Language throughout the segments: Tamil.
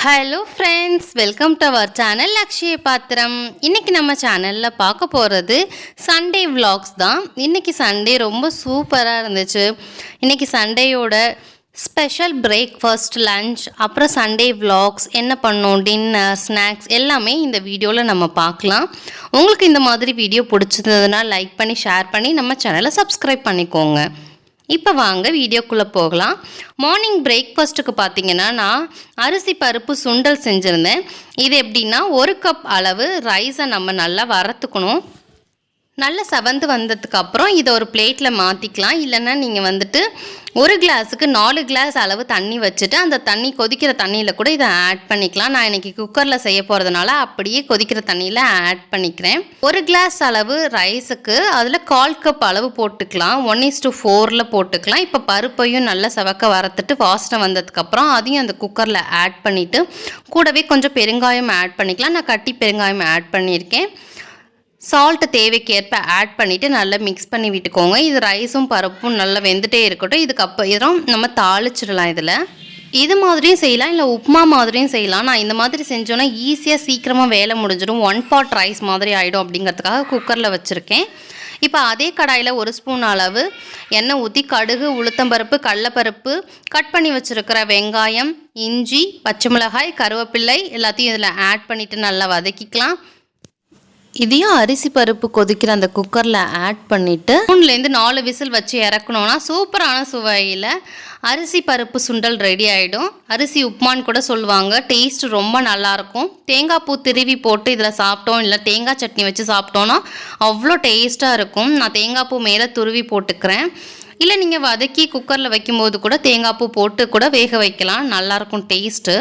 Hello friends, welcome to our channel லக்ஷ்ய பாத்திரம். இன்றைக்கி நம்ம சேனலில் பார்க்க போகிறது சண்டே விலாக்ஸ் தான். இன்றைக்கி சண்டே ரொம்ப சூப்பராக இருந்துச்சு. இன்றைக்கி சண்டேயோட ஸ்பெஷல் பிரேக்ஃபாஸ்ட், லன்ச், அப்புறம் சண்டே விலாக்ஸ், என்ன பண்ணோம், டின்னர், ஸ்நாக்ஸ் எல்லாமே இந்த வீடியோவில் நம்ம பார்க்கலாம். உங்களுக்கு இந்த மாதிரி வீடியோ பிடிச்சிருந்ததுன்னா லைக் பண்ணி ஷேர் பண்ணி நம்ம சேனலை சப்ஸ்கிரைப் பண்ணிக்கோங்க. இப்போ வாங்க வீடியோக்குள்ளே போகலாம். மார்னிங் பிரேக்ஃபாஸ்ட்டுக்கு பார்த்தீங்கன்னா நான் அரிசி பருப்பு சுண்டல் செஞ்சுருந்தேன். இது எப்படின்னா, ஒரு கப் அளவு ரைஸை நம்ம நல்லா வறுத்துக்கணும். நல்லா செவந்து வந்ததுக்கப்புறம் இதை ஒரு பிளேட்டில் மாற்றிக்கலாம். இல்லைன்னா நீங்கள் வந்துட்டு ஒரு கிளாஸுக்கு 4 கிளாஸ் அளவு தண்ணி வச்சுட்டு அந்த தண்ணி கொதிக்கிற தண்ணியில் கூட இதை ஆட் பண்ணிக்கலாம். நான் இன்றைக்கி குக்கரில் செய்ய போகிறதுனால அப்படியே கொதிக்கிற தண்ணியில் ஆட் பண்ணிக்கிறேன். ஒரு கிளாஸ் அளவு ரைஸுக்கு அதில் 1/4 கப் அளவு போட்டுக்கலாம். 1:4 போட்டுக்கலாம். இப்போ பருப்பையும் நல்லா செவக்க வறுத்துட்டு வாசனை வந்ததுக்கப்புறம் அதையும் அந்த குக்கரில் ஆட் பண்ணிவிட்டு கூடவே கொஞ்சம் பெருங்காயம் ஆட் பண்ணிக்கலாம். நான் கட்டி பெருங்காயம் ஆட் பண்ணியிருக்கேன். சால்ட்டு தேவைக்கேற்ப ஆட் பண்ணிவிட்டு நல்லா மிக்ஸ் பண்ணி விட்டுக்கோங்க. இது ரைஸும் பருப்பும் நல்லா வெந்துட்டே இருக்கட்டும். இதுக்கப்புறம் நம்ம தாளிச்சிடலாம். இது மாதிரியும் செய்யலாம், இல்லை உப்புமா மாதிரியும் செய்யலாம். நான் இந்த மாதிரி செஞ்சோன்னா ஈஸியாக சீக்கிரமாக வேலை முடிஞ்சிடும். 1 pot ரைஸ் மாதிரி ஆகிடும். அப்படிங்கிறதுக்காக குக்கரில் வச்சுருக்கேன். இப்போ அதே கடாயில் 1 ஸ்பூன் அளவு எண்ணெய் ஊற்றி கடுகு, உளுத்தம்பருப்பு, கடலைப்பருப்பு, கட் பண்ணி வச்சுருக்கிற வெங்காயம், இஞ்சி, பச்சை மிளகாய், கருவேப்பிள்ளை எல்லாத்தையும் இதில் ஆட் பண்ணிவிட்டு நல்லா வதக்கிக்கலாம். இதையும் அரிசி பருப்பு கொதிக்கிற அந்த குக்கரில் ஆட் பண்ணிவிட்டு 3லேருந்து 4 விசில் வச்சு இறக்கணுன்னா சூப்பரான சுவையில் அரிசி பருப்பு சுண்டல் ரெடி ஆகிடும். அரிசி உப்புமான்னு கூட சொல்லுவாங்க. டேஸ்ட் ரொம்ப நல்லாயிருக்கும். தேங்காய் பூ திருவி போட்டு இதில் சாப்பிட்டோம், இல்லை தேங்காய் சட்னி வச்சு சாப்பிட்டோன்னா அவ்வளோ டேஸ்ட்டாக இருக்கும். நான் தேங்காய் பூ மேலே துருவி போட்டுக்கிறேன். இல்லை நீங்கள் வதக்கி குக்கரில் வைக்கும்போது கூட தேங்காய் பூ போட்டு கூட வேக வைக்கலாம். நல்லாயிருக்கும் டேஸ்ட்டு.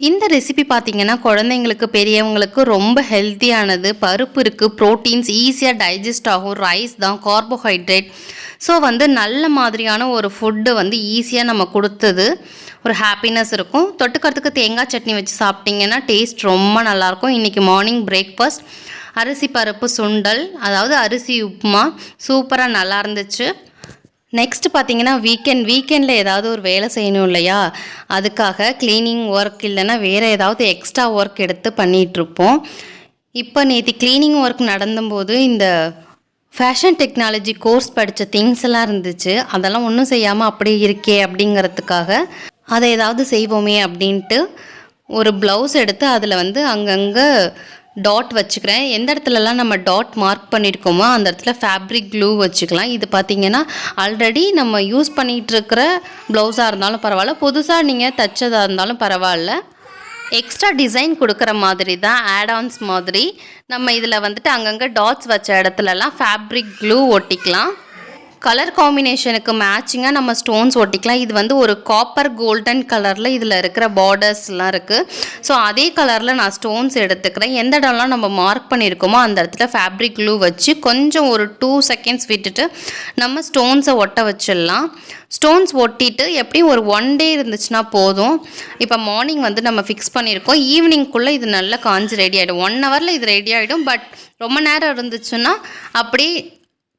இந்த ரெசிபி பார்த்திங்கன்னா குழந்தைங்களுக்கு, பெரியவங்களுக்கு ரொம்ப ஹெல்த்தியானது. பருப்பு இருக்குது, ப்ரோட்டீன்ஸ், ஈஸியாக டைஜஸ்ட் ஆகும். ரைஸ் தான் கார்போஹைட்ரேட். ஸோ நல்ல மாதிரியான ஒரு ஃபுட்டு ஈஸியாக நம்ம கொடுத்தது ஒரு ஹாப்பினஸ் இருக்கும். தொட்டுக்கிறதுக்கு தேங்காய் சட்னி வச்சு சாப்பிட்டிங்கன்னா டேஸ்ட் ரொம்ப நல்லாயிருக்கும். இன்றைக்கி மார்னிங் பிரேக்ஃபாஸ்ட் அரிசி பருப்பு சுண்டல், அதாவது அரிசி உப்புமா, சூப்பராக நல்லா இருந்துச்சு. நெக்ஸ்ட் பார்த்திங்கன்னா வீக்கெண்டில் ஏதாவது ஒரு வேலை செய்யணும் இல்லையா, அதுக்காக க்ளீனிங் ஒர்க் இல்லைன்னா வேறு ஏதாவது எக்ஸ்ட்ரா ஒர்க் எடுத்து பண்ணிகிட்ருப்போம். இப்போ நேற்று க்ளீனிங் ஒர்க் நடந்தபோது இந்த ஃபேஷன் டெக்னாலஜி கோர்ஸ் படித்த திங்ஸ் எல்லாம் இருந்துச்சு. அதெல்லாம் ஒன்றும் செய்யாமல் அப்படியே இருக்கே அப்படிங்கிறதுக்காக அதை ஏதாவது செய்வோமே அப்படின்ட்டு ஒரு ப்ளவுஸ் எடுத்து அதில் அங்கங்கே டாட் வச்சுக்கிறேன். எந்த இடத்துலலாம் நம்ம டாட் மார்க் பண்ணியிருக்கோமோ அந்த இடத்துல ஃபேப்ரிக் க்ளூ வச்சுக்கலாம். இது பார்த்திங்கன்னா ஆல்ரெடி நம்ம யூஸ் பண்ணிகிட்ருக்கிற ப்ளவுஸாக இருந்தாலும் பரவாயில்ல, புதுசாக நீங்கள் தைச்சதாக இருந்தாலும் பரவாயில்ல, எக்ஸ்ட்ரா டிசைன் கொடுக்குற மாதிரி தான், ஆட்-ஆன்ஸ் மாதிரி. நம்ம இதில் அங்கங்கே டாட்ஸ் வச்ச இடத்துலலாம் ஃபேப்ரிக் க்ளூ ஒட்டிக்கலாம். கலர் காம்பினேஷனுக்கு மேட்சிங்காக நம்ம ஸ்டோன்ஸ் ஒட்டிக்கலாம். இது ஒரு காப்பர் கோல்டன் கலரில் இதில் இருக்கிற பார்டர்ஸ்லாம் இருக்குது. ஸோ அதே கலரில் நான் ஸ்டோன்ஸ் எடுத்துக்கிறேன். எந்த இடம்லாம் நம்ம மார்க் பண்ணியிருக்கோமோ அந்த இடத்துல ஃபேப்ரிக் க்ளூ வச்சு கொஞ்சம் ஒரு 2 செகண்ட்ஸ் விட்டுட்டு நம்ம ஸ்டோன்ஸை ஒட்ட வச்சிடலாம். ஸ்டோன்ஸ் ஒட்டிட்டு எப்படியும் ஒரு 1 day இருந்துச்சுன்னா போதும். இப்போ மார்னிங் நம்ம ஃபிக்ஸ் பண்ணியிருக்கோம். ஈவினிங்குள்ளே இது நல்லா காஞ்சி ரெடி ஆகிடும். 1 hourல இது ரெடி ஆகிடும். பட் ரொம்ப நேரம் இருந்துச்சுன்னா அப்படியே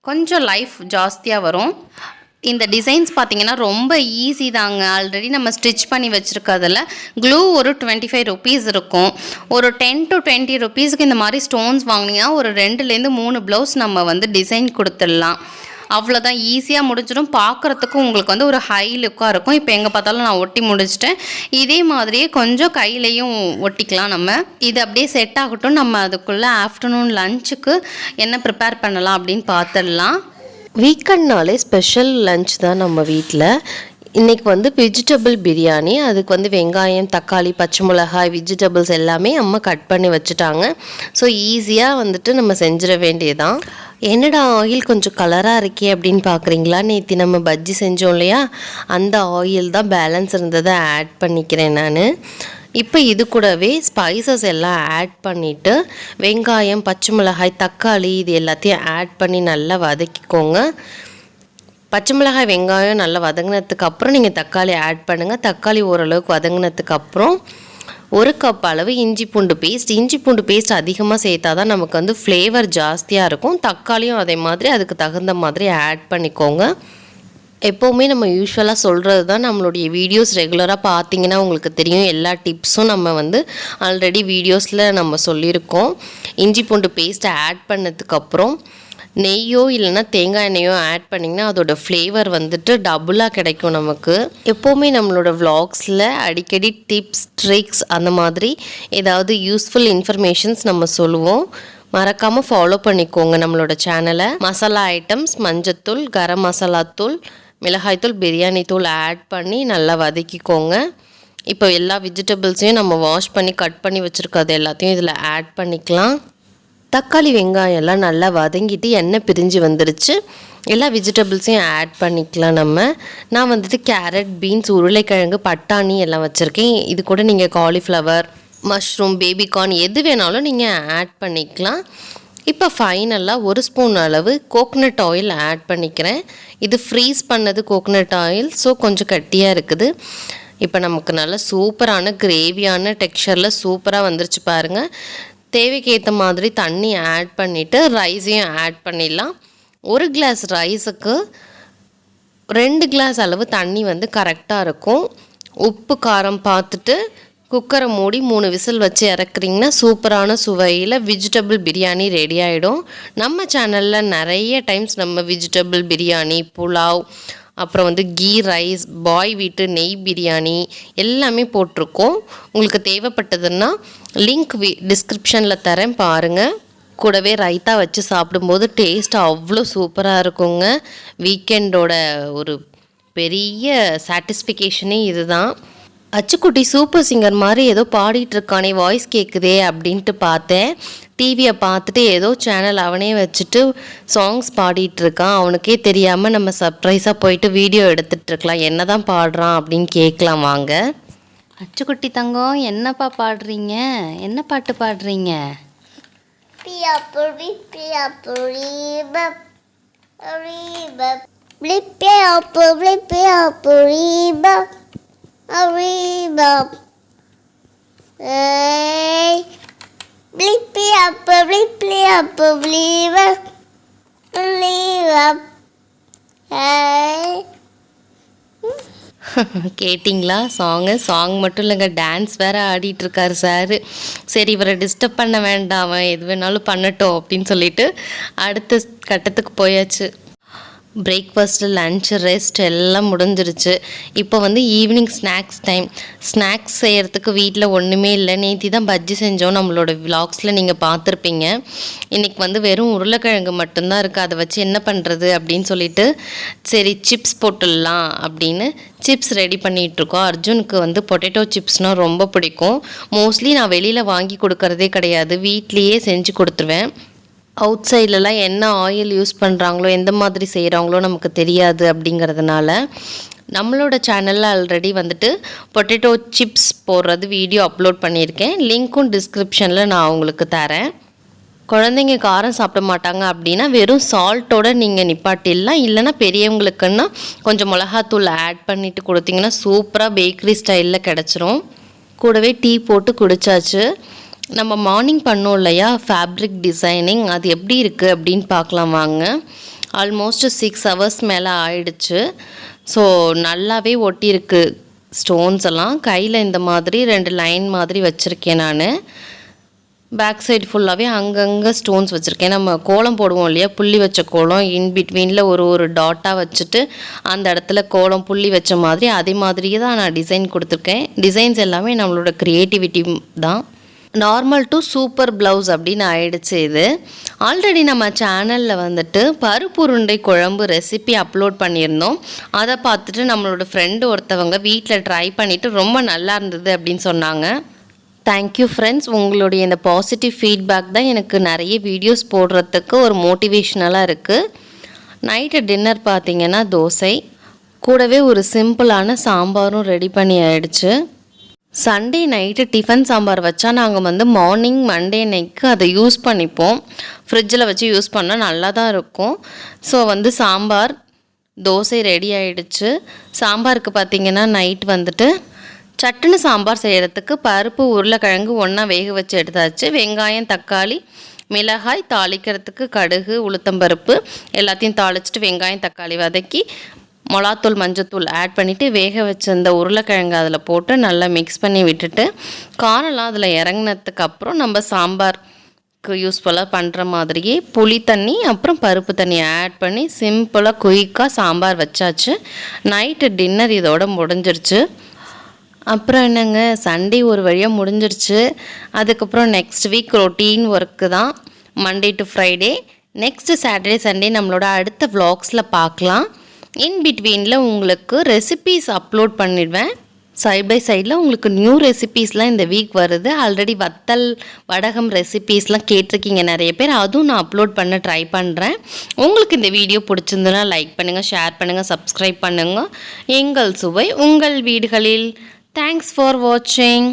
கொஞ்சம் லைஃப் ஜாஸ்தியாக வரும். இந்த டிசைன்ஸ் பார்த்திங்கன்னா ரொம்ப ஈஸி தாங்க. ஆல்ரெடி நம்ம ஸ்டிச் பண்ணி வச்சுருக்கிறதுல க்ளூ ஒரு 25 rupees இருக்கும். ஒரு 10 to 20 rupeesக்கு இந்த மாதிரி ஸ்டோன்ஸ் வாங்கினீங்கன்னா ஒரு 2லேருந்து 3 ப்ளவுஸ் நம்ம டிசைன் கொடுத்துடலாம். அவ்வளோதான், ஈஸியாக முடிஞ்சிடும். பார்க்குறதுக்கும் உங்களுக்கு ஒரு ஹை லுக்காக இருக்கும். இப்போ எங்கே பார்த்தாலும் நான் ஒட்டி முடிச்சிட்டேன். இதே மாதிரியே கொஞ்சம் கையிலையும் ஒட்டிக்கலாம். நம்ம இது அப்படியே செட் ஆகட்டும். நம்ம அதுக்குள்ளே ஆஃப்டர்நூன் லஞ்சுக்கு என்ன ப்ரிப்பேர் பண்ணலாம் அப்படின்னு பார்த்துடலாம். வீக்கெண்ட்னாலே ஸ்பெஷல் லஞ்ச் தான் நம்ம வீட்டில். இன்றைக்கி வெஜிடபிள் பிரியாணி. அதுக்கு வெங்காயம், தக்காளி, பச்சை மிளகாய், வெஜிடபிள்ஸ் எல்லாமே அம்மா கட் பண்ணி வச்சுட்டாங்க. ஸோ ஈஸியாக நம்ம செஞ்சிட வேண்டியதான். என்னடா ஆயில் கொஞ்சம் கலராக இருக்கே அப்படின்னு பார்க்குறீங்களா? நேற்று நம்ம பஜ்ஜி செஞ்சோம் இல்லையா, அந்த ஆயில் தான் பேலன்ஸ் இருந்ததை ஆட் பண்ணிக்கிறேன் நான். இப்போ இது கூடவே ஸ்பைசஸ் எல்லாம் ஆட் பண்ணிவிட்டு வெங்காயம், பச்சை மிளகாய், தக்காளி இது எல்லாத்தையும் ஆட் பண்ணி நல்லா வதக்கிக்கோங்க. பச்சை மிளகாய், வெங்காயம் நல்லா வதங்கினதுக்கப்புறம் நீங்கள் தக்காளி ஆட் பண்ணுங்கள். தக்காளி ஓரளவுக்கு வதங்கினதுக்கப்புறம் 1 கப் அளவு இஞ்சி பூண்டு பேஸ்ட் அதிகமாக சேர்த்தா தான் நமக்கு ஃப்ளேவர் ஜாஸ்தியாக இருக்கும். தக்காளியும் அதே மாதிரி அதுக்கு தகுந்த மாதிரி ஆட் பண்ணிக்கோங்க. எப்போவுமே நம்ம யூஸ்வலாக சொல்கிறது தான். நம்மளுடைய வீடியோஸ் ரெகுலராக பார்த்தீங்கன்னா உங்களுக்கு தெரியும், எல்லா டிப்ஸும் நம்ம வந்து ஆல்ரெடி வீடியோஸில் நம்ம சொல்லியிருக்கோம். இஞ்சி பூண்டு பேஸ்ட்டை ஆட் பண்ணதுக்கப்புறம் நெய்யோ இல்லைன்னா தேங்காய் எண்ணெயோ ஆட் பண்ணிங்கன்னா அதோட ஃப்ளேவர் வந்துட்டு டபுளாக கிடைக்கும் நமக்கு. எப்போவுமே நம்மளோட vlogsல அடிக்கடி டிப்ஸ் ட்ரிக்ஸ் அந்த மாதிரி ஏதாவது யூஸ்ஃபுல் இன்ஃபர்மேஷன்ஸ் நம்ம சொல்லுவோம். மறக்காமல் ஃபாலோ பண்ணிக்கோங்க நம்மளோட சேனலை. மசாலா ஐட்டம்ஸ் மஞ்சத்தூள், கரம் மசாலா தூள், மிளகாய்த்தூள், பிரியாணி தூள் ஆட் பண்ணி நல்லா வதக்கிக்கோங்க. இப்போ எல்லா வெஜிடபிள்ஸையும் நம்ம வாஷ் பண்ணி கட் பண்ணி வச்சுருக்கிறது எல்லாத்தையும் இதில் ஆட் பண்ணிக்கலாம். தக்காளி வெங்காயம் எல்லாம் நல்லா வதங்கிட்டு எண்ணெய் பிரிஞ்சு வந்துருச்சு. எல்லா வெஜிடபிள்ஸையும் ஆட் பண்ணிக்கலாம் நம்ம. நான் வந்துட்டு கேரட், பீன்ஸ், உருளைக்கிழங்கு, பட்டாணி எல்லாம் வச்சுருக்கேன். இது கூட நீங்கள் காலிஃப்ளவர், மஷ்ரூம், பேபிகார்ன் எது வேணாலும் நீங்கள் ஆட் பண்ணிக்கலாம். இப்போ ஃபைனலாக 1 ஸ்பூன் அளவு கோகனட் ஆயில் ஆட் பண்ணிக்கிறேன். இது ஃப்ரீஸ் பண்ணது கோகனட் ஆயில், ஸோ கொஞ்சம் கட்டியாக இருக்குது. இப்போ நமக்கு நல்ல சூப்பரான கிரேவியான டெக்ஸ்சரில் சூப்பராக வந்துருச்சு பாருங்கள். தேவைக்கு ஏற்ற மாதிரி தண்ணி ஆட் பண்ணிவிட்டு ரைஸையும் ஆட் பண்ணிடலாம். 1 கிளாஸ் ரைஸுக்கு 2 கிளாஸ் அளவு தண்ணி வந்து கரெக்டாக இருக்கும். உப்பு காரம் பார்த்துட்டு குக்கரை மூடி 3 விசில் வச்சு இறக்குறீங்கன்னா சூப்பரான சுவையில் வெஜிடபிள் பிரியாணி ரெடி ஆகிடும். நம்ம சேனலில் நிறைய டைம்ஸ் நம்ம வெஜிடபிள் பிரியாணி, புலாவ், அப்புறம் வந்து கீ ரைஸ், பாய் வீட்டு நெய் பிரியாணி எல்லாமே போட்டிருக்கோம். உங்களுக்கு தேவைப்பட்டதுன்னா லிங்க் டிஸ்கிரிப்ஷனில் தரேன் பாருங்கள். கூடவே ரைத்தா வச்சு சாப்பிடும்போது டேஸ்ட் அவ்வளோ சூப்பராக இருக்குங்க. வீக்கெண்டோட ஒரு பெரிய சாட்டிஸ்ஃபிகேஷனே இதுதான். அச்சுக்குட்டி சூப்பர் சிங்கர் மாதிரி ஏதோ பாடிட்டுருக்கானே, வாய்ஸ் கேட்குதே அப்படின்ட்டு பார்த்தேன். டிவியை பார்த்துட்டு ஏதோ சேனல் அவனே வச்சுட்டு சாங்ஸ் பாடிட்டுருக்கான். அவனுக்கே தெரியாமல் நம்ம சர்ப்ரைஸாக போயிட்டு வீடியோ எடுத்துகிட்ருக்கலாம். என்ன தான் பாடுறான் அப்படின்னு கேட்கலாம் வாங்க. அச்சுக்குட்டி தங்கம், என்னப்பா பாடுறீங்க? என்ன பாட்டு பாடுறீங்க? Arriba. Hey. Blip up, blip up, blip up. Blip up. Hey. கேட்டிங்களா சாங் மட்டும் இல்லைங்க, டான்ஸ் வேறு ஆடிட்டுருக்காரு சார். சரி, இவரை டிஸ்டர்ப் பண்ண வேண்டாம், அவன் எது வேணாலும் பண்ணட்டும் அப்படின்னு சொல்லிட்டு அடுத்த கட்டத்துக்கு போயாச்சு. பிரேக்ஃபாஸ்ட்டு, லன்ச்சு, ரெஸ்ட் எல்லாம் முடிஞ்சிருச்சு. இப்போ வந்து ஈவினிங் ஸ்நாக்ஸ் டைம். ஸ்நாக்ஸ் செய்கிறதுக்கு வீட்டில் ஒன்றுமே இல்லை. நேற்று தான் பஜ்ஜி செஞ்சோம், நம்மளோட விலாக்ஸில் நீங்கள் பார்த்துருப்பீங்க. இன்றைக்கி வந்து வெறும் உருளைக்கிழங்கு மட்டும்தான் இருக்குது. அதை வச்சு என்ன பண்ணுறது அப்படின்னு சொல்லிட்டு சரி சிப்ஸ் போட்டுடலாம் அப்படின்னு சிப்ஸ் ரெடி பண்ணிகிட்ருக்கோம். அர்ஜுனுக்கு வந்து பொட்டேட்டோ சிப்ஸ்னால் ரொம்ப பிடிக்கும். மோஸ்ட்லி நான் வெளியில் வாங்கி கொடுக்கறதே கிடையாது, வீட்லேயே செஞ்சு கொடுத்துருவேன். அவுட் சைட்லலாம் என்ன ஆயில் யூஸ் பண்ணுறாங்களோ, எந்த மாதிரி செய்கிறாங்களோ நமக்கு தெரியாது. அப்படிங்கிறதுனால நம்மளோட சேனலில் ஆல்ரெடி வந்துட்டு பொட்டேட்டோ சிப்ஸ் போடுறது வீடியோ அப்லோட் பண்ணியிருக்கேன். லிங்க்கும் டிஸ்கிரிப்ஷனில் நான் உங்களுக்கு தரேன். குழந்தைங்க காரம் சாப்பிட மாட்டாங்க அப்படின்னா வெறும் சால்ட்டோடு நீங்கள் நிப்பாட்டிடலாம். இல்லைனா பெரியவங்களுக்குன்னா கொஞ்சம் மிளகாத்தூள் ஆட் பண்ணிவிட்டு கொடுத்தீங்கன்னா சூப்பராக பேக்கரி ஸ்டைலில் கிடச்சிரும். கூடவே டீ போட்டு குடித்தாச்சு. நம்ம மார்னிங் பண்ணோம் இல்லையா ஃபேப்ரிக் டிசைனிங், அது எப்படி இருக்குது அப்படின்னு பார்க்கலாம் வாங்க. ஆல்மோஸ்ட் 6 ஹவர்ஸ் மேலே ஆயிடுச்சு. ஸோ நல்லாவே ஒட்டியிருக்கு ஸ்டோன்ஸ் எல்லாம். கையில் இந்த மாதிரி 2 லைன் மாதிரி வச்சுருக்கேன் நான். பேக் சைடு ஃபுல்லாகவே அங்கங்கே ஸ்டோன்ஸ் வச்சுருக்கேன். நம்ம கோலம் போடுவோம் இல்லையா, புள்ளி வச்ச கோலம், இன்பிட்வீனில் ஒரு டாட்டாக வச்சுட்டு அந்த இடத்துல கோலம் புள்ளி வச்ச மாதிரி அதே மாதிரியே தான் நான் டிசைன் கொடுத்துருக்கேன். டிசைன்ஸ் எல்லாமே நம்மளோட க்ரியேட்டிவிட்டி தான். நார்மல் டு சூப்பர் ப்ளவுஸ் அப்படின்னு ஆயிடுச்சு இது. ஆல்ரெடி நம்ம சேனலில் வந்துட்டு பருப்பு உருண்டை குழம்பு ரெசிபி அப்லோட் பண்ணியிருந்தோம். அதை பார்த்துட்டு நம்மளோட ஃப்ரெண்டு ஒருத்தவங்க வீட்டில் ட்ரை பண்ணிவிட்டு ரொம்ப நல்லா இருந்தது அப்படின்னு சொன்னாங்க. Thank you friends. உங்களுடைய இந்த பாசிட்டிவ் ஃபீட்பேக் தான் எனக்கு நிறைய வீடியோஸ் போடுறதுக்கு ஒரு மோட்டிவேஷ்னலாக இருக்குது. நைட்டு டின்னர் பார்த்திங்கன்னா தோசை, கூடவே ஒரு சிம்பிளான சாம்பாரும் ரெடி பண்ணி ஆயிடுச்சு. சண்டே நைட்டு டிஃபன் சாம்பார் வச்சா நாங்கள் வந்து மார்னிங் மண்டே நைக்கு அதை யூஸ் பண்ணிப்போம். ஃப்ரிட்ஜில் வச்சு யூஸ் பண்ணால் நல்லா தான் இருக்கும். ஸோ வந்து சாம்பார், தோசை ரெடி ஆகிடுச்சு. சாம்பாருக்கு பார்த்திங்கன்னா நைட் வந்துட்டு சட்டுன்னு சாம்பார் செய்கிறதுக்கு பருப்பு உருளைக்கிழங்கு ஒன்றா வேக வச்சு எடுத்தாச்சு. வெங்காயம், தக்காளி, மிளகாய், தாளிக்கிறதுக்கு கடுகு, உளுத்தம்பருப்பு எல்லாத்தையும் தாளிச்சிட்டு வெங்காயம் தக்காளி வதக்கி மிளகாத்தூள் மஞ்சத்தூள் ஆட் பண்ணிவிட்டு வேக வச்ச இந்த உருளைக்கிழங்கு அதில் போட்டு நல்லா மிக்ஸ் பண்ணி விட்டுட்டு காரம்லாம் அதில் இறங்கினதுக்கு அப்புறம் நம்ம சாம்பாருக்கு யூஸ்ஃபுல்லாக பண்ணுற மாதிரியே புளி தண்ணி அப்புறம் பருப்பு தண்ணி ஆட் பண்ணி சிம்பிளாக குயிக்காக சாம்பார் வச்சாச்சு. நைட்டு டின்னர் இதோட முடிஞ்சிருச்சு. அப்புறம் என்னங்க, சண்டே ஒரு வழியாக முடிஞ்சிருச்சு. அதுக்கப்புறம் நெக்ஸ்ட் வீக் ரொட்டீன் ஒர்க்கு தான், Monday to Friday. Next Saturday Sunday நம்மளோட அடுத்த vlogsல பார்க்கலாம். இன் பிட்வீனில் உங்களுக்கு ரெசிபீஸ் அப்லோட் பண்ணிடுவேன். சைட் பை சைடில் உங்களுக்கு நியூ ரெசிபீஸ்லாம் இந்த வீக் வருது. ஆல்ரெடி வத்தல் வடகம் ரெசிபீஸ்லாம் கேட்டிருக்கீங்க நிறைய பேர், அதுவும் நான் அப்லோட் பண்ண ட்ரை பண்ணுறேன். உங்களுக்கு இந்த வீடியோ பிடிச்சிருந்துன்னா லைக் பண்ணுங்கள், ஷேர் பண்ணுங்கள், சப்ஸ்கிரைப் பண்ணுங்கள். எங்கள் சுவை உங்கள் வீடுகளில். தேங்க்ஸ் ஃபார் வாட்சிங்.